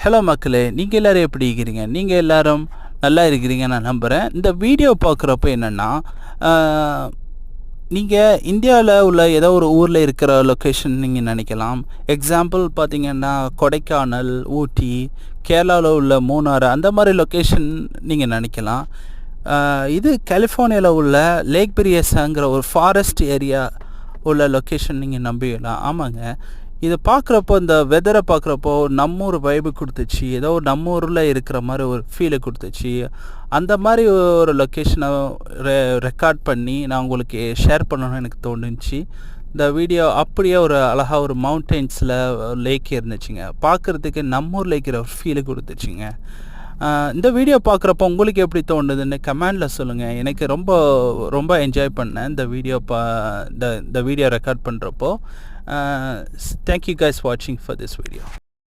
Hello மக்களே, நீங்கள் எல்லோரும் எப்படி இருக்கிறீங்க? நீங்கள் எல்லோரும் நல்லா இருக்கிறீங்க நான் நம்புகிறேன். இந்த வீடியோ பார்க்குறப்ப என்னென்னா, நீங்கள் இந்தியாவில் உள்ள ஏதோ ஒரு ஊரில் இருக்கிற லொக்கேஷன் நீங்கள் நினைக்கலாம். எக்ஸாம்பிள் பார்த்திங்கன்னா கொடைக்கானல், ஊட்டி, கேரளாவில் உள்ள மூணாறு, அந்த மாதிரி லொக்கேஷன் நீங்கள் நினைக்கலாம். இது கலிஃபோர்னியாவில் உள்ள லேக் பிரியஸாங்கிற ஒரு ஃபாரஸ்ட் ஏரியா உள்ள லொக்கேஷன் நீங்கள் நம்பிக்கலாம். ஆமாங்க, இதை பார்க்குறப்போ, இந்த வெதரை பார்க்குறப்போ நம்ம ஊர் வைப்பு கொடுத்துச்சு, ஏதோ நம்ம ஊரில் இருக்கிற மாதிரி ஒரு ஃபீலை கொடுத்துச்சு. அந்த மாதிரி ஒரு லொக்கேஷனை ரெக்கார்ட் பண்ணி நான் உங்களுக்கு ஷேர் பண்ணணும்னு எனக்கு தோணுச்சு. இந்த வீடியோ அப்படியே ஒரு அழகாக ஒரு மவுண்டெயின்ஸில் லேக் இருந்துச்சுங்க. பார்க்குறதுக்கு நம்ம ஊரில் இருக்கிற ஒரு ஃபீலை கொடுத்துச்சுங்க. இந்த வீடியோ பார்க்குறப்போ உங்களுக்கு எப்படி தோணுதுன்னு கமெண்டில் சொல்லுங்கள். எனக்கு ரொம்ப ரொம்ப என்ஜாய் பண்ணேன் இந்த வீடியோ இந்த வீடியோ ரெக்கார்ட் பண்ணுறப்போ. Thank you guys watching for this video.